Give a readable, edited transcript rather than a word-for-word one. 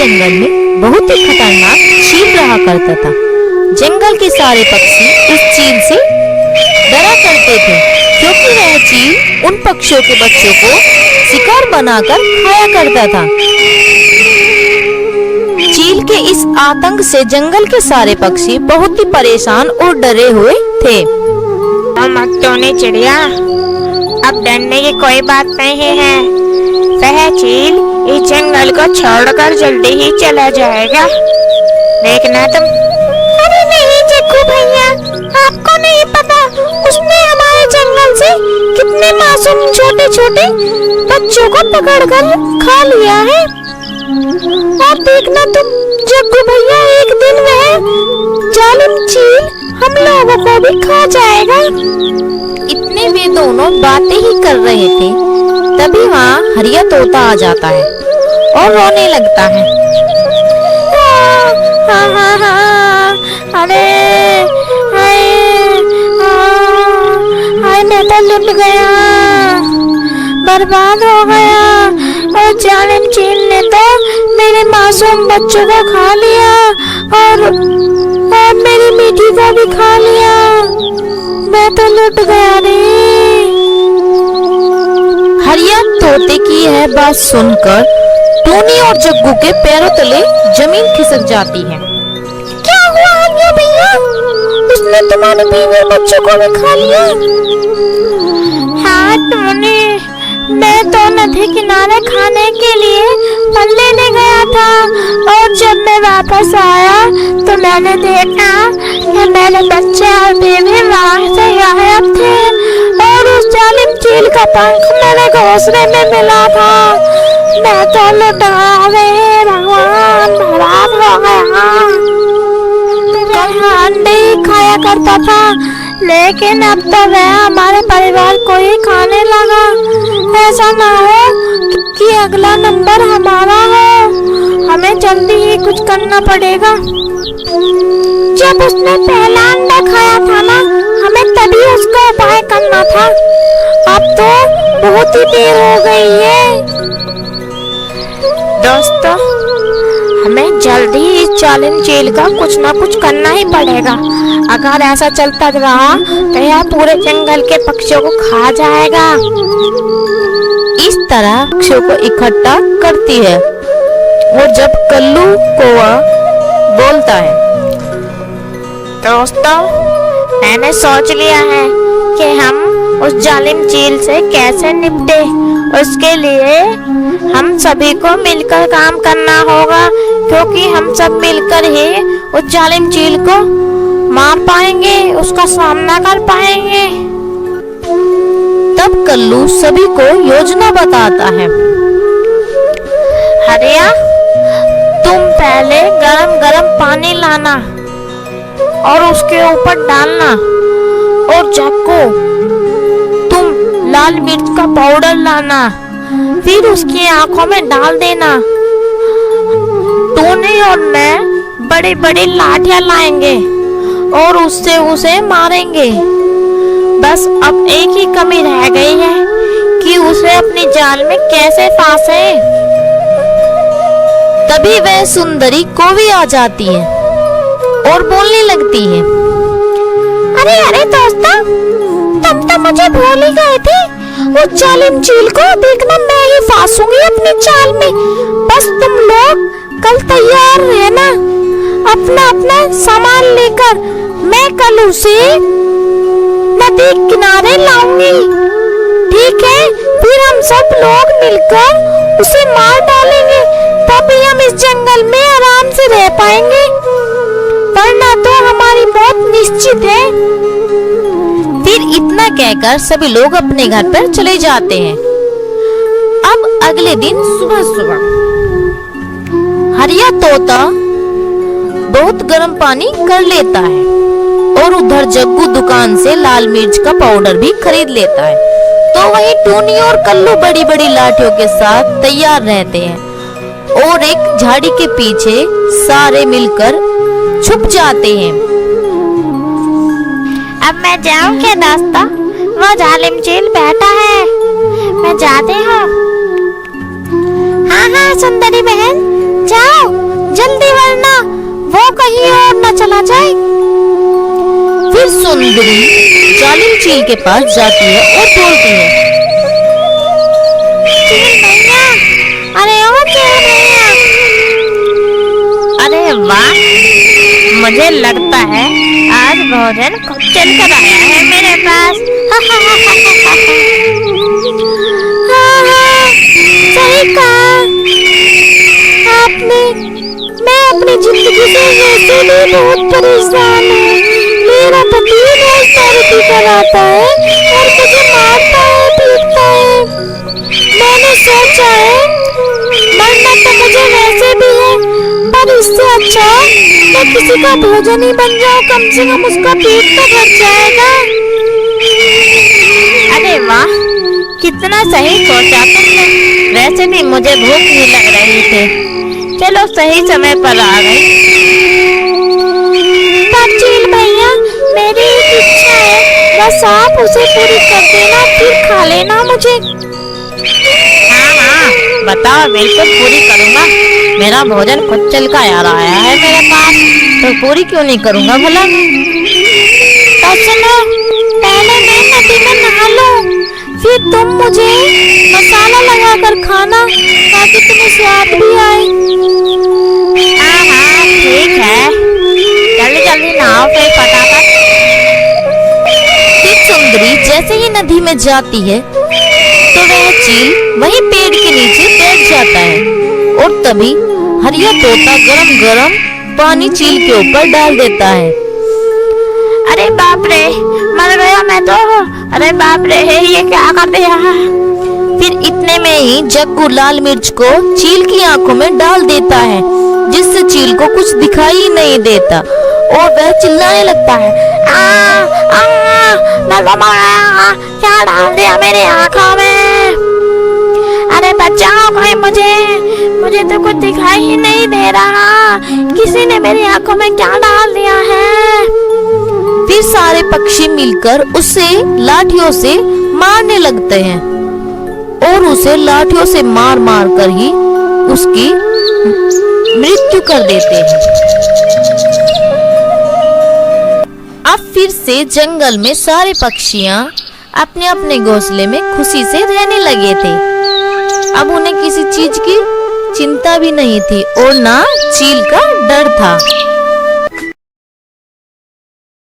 जंगल में बहुत ही खतरनाक चील रहा करता था। जंगल के सारे पक्षी इस चील से डरा करते थे, क्योंकि वह चील उन पक्षियों के बच्चों को शिकार बनाकर खाया करता था। चील के इस आतंक से जंगल के सारे पक्षी बहुत ही परेशान और डरे हुए थे। मत टोनी चिड़िया, अब डरने की कोई बात नहीं है। वह चील इस जंगल को छोड़कर जल्दी ही चला जाएगा, देखना तुम। अरे नहीं जग्गू भैया, आपको नहीं पता उसने हमारे जंगल से कितने मासूम छोटे छोटे बच्चों को पकड़कर खा लिया है। और देखना तुम जग्गू भैया, एक दिन वह जालिम चील हम लोगों को भी खा जाएगा। इतने वे दोनों बातें ही कर रहे थे, तभी वहाँ हरिया तोता आ जाता है और रोने लगता है। हाँ हाँ हाँ, अरे हाय मैं तो लुट गया, बर्बाद हो गया। और जालिम चील ने तो मेरे मासूम बच्चों को खा लिया और मेरी मीठी को भी खा लिया। मैं तो लुट गया रे। हरिया तोते की यह बात सुनकर टोनी और जग्गू के पैरों तले जमीन खिसक जाती है। क्या हुआ हरिया भैया, उसने तुम्हारे बीवी बच्चों को भी खा लिया? हाँ टोनी, मैं तो नदी किनारे खाने के लिए फल लेने गया था, और जब मैं वापस आया तो मैंने देखा कि मेरे बच्चे और बीवी वहाँ से गायब थे, और उस जालिम चील का पंख मेरे घोंसले में मिला था। मैं तो लुटा रे भगवान, बर्बाद हो गया। अंडे खाया करता था, लेकिन अब तो वह हमारे परिवार को ही खाने लगा। ऐसा ना हो कि अगला नंबर हमारा हो, हमें जल्दी ही कुछ करना पड़ेगा। जब उसने पहला अंडा खाया था ना, हमें तभी उसका उपाय करना था। अब तो बहुत ही देर हो गई है। दोस्तों, हमें जल्दी ही इस जालिम चील का कुछ ना कुछ करना ही पड़ेगा। अगर ऐसा चलता रहा तो यह पूरे जंगल के पक्षियों को खा जाएगा। इस तरह पक्षियों को इकट्ठा करती है, और जब कल्लू कौवा बोलता है, दोस्तों मैंने सोच लिया है कि हम उस जालिम चील से कैसे निपटे। उसके लिए हम सभी को मिलकर काम करना होगा, क्योंकि हम सब मिलकर ही उस जालिम चील को मार पाएंगे, उसका सामना कर पाएंगे। तब कल्लू सभी को योजना बताता है। हरिया, तुम पहले गरम गरम पानी लाना और उसके ऊपर डालना, और जग्गू तुम लाल मिर्च का पाउडर लाना, फिर उसकी आंखों में डाल देना। टोनी और मैं बड़ी बड़ी लाठियां लाएंगे और उससे उसे मारेंगे। बस अब एक ही कमी रह गई है कि उसे अपनी जाल में कैसे फांसे। तभी वह सुंदरी कौवी आ जाती है और बोलने लगती है, अरे अरे दोस्तों, तुम तो मुझे भूल ही गए थे। उस जालिम चील को देखना, मैं ही फांसूंगी अपनी जाल में। बस तुम लोग कल तैयार रहना, अपना अपना सामान लेकर। मैं कल उसे नदी किनारे लाऊंगी, ठीक है? फिर हम सब लोग मिलकर उसे मार डालेंगे, तभी हम इस जंगल में आराम से रह पाएंगे, वरना तो हमारी मौत निश्चित है। फिर इतना कहकर सभी लोग अपने घर पर चले जाते हैं। अब अगले दिन सुबह सुबह हरिया तोता बहुत गर्म पानी कर लेता है, और उधर जग्गू दुकान से लाल मिर्च का पाउडर भी खरीद लेता है। तो वहीं टोनी और कल्लू बड़ी बड़ी लाठियों के साथ तैयार रहते हैं, और एक झाड़ी के पीछे सारे मिलकर छुप जाते हैं। अब मैं जाऊं क्या दोस्तों? वो जालिम चील बैठा है, मैं जाती हूँ। हाँ हाँ सुंदरी बहन, जाओ जल्दी, वरना वो कहीं और न चला जाए। फिर सुंदरी जालिम चील के पास जाती है और बोलती है, चील भैया, अरे ओ चील भैया। अरे वाह, मुझे लगता है आज भोजन खुद चल कर आया है मेरे पास। हाँ, सही कहा आपने। मैं अपनी जिंदगी से वैसे भी बहुत परेशान हूँ। मेरा पति रोज थेरेपी कराता है और मुझे मारता है, पीटता है। मैंने सोचा है मरना तो मुझे वैसे भी है, पर इससे अच्छा मैं किसी का भोजन ही बन जाऊं, कम से कम उसका पेट तो भर जाएगा। अरे वाह, कितना सही सोचा तुमने। वैसे भी मुझे भूख नहीं लग रही थी, चलो सही समय पर आ गई। पर चील भैया, मेरी एक इच्छा है, बस आप उसे पूरी कर देना, फिर खा लेना मुझे। हाँ हाँ, बताओ, बिल्कुल पूरी करूँगा। मेरा भोजन खुद चल कर आ रहा है मेरे पास, तो पूरी क्यों नहीं करूँगा भला। तो सुनो, पहले मैं नदी में नहा लूं, फिर तुम मुझे मसाला लगाकर खाना, ताकि तुम्हें स्वाद भी आए। हाँ हाँ ठीक है, जल्दी जल्दी नहाओ फिर फटाफट। फिर सुंदरी जैसे ही नदी में जाती है तो वह चील वहीं पेड़ के नीचे बैठ जाता है, और तभी हरिया तोता गरम गरम पानी चील के ऊपर डाल देता है। अरे बाप रे, मर गया मैं तो। अरे बाप रे, ये क्या कर दिया। फिर इतने में ही जग्गू लाल मिर्च को चील की आंखों में डाल देता है, जिससे चील को कुछ दिखाई नहीं देता और वह चिल्लाने लगता है, मैं तो मर गया, क्या डाल दिया मेरी आंखों में। अरे बचाओ कोई मुझे तो कुछ दिखाई ही नहीं दे रहा। किसी ने मेरी आंखों में क्या डाल दिया है। फिर सारे पक्षी मिलकर उसे लाठियों से मारने लगते हैं और उसे लाठियों से मार मार कर ही उसकी मृत्यु कर देते हैं। अब फिर से जंगल में सारे पक्षियां अपने अपने घोंसले में खुशी से रहने लगे थे। अब उन्हें किसी चीज की चिंता भी नहीं थी और ना चील का डर था।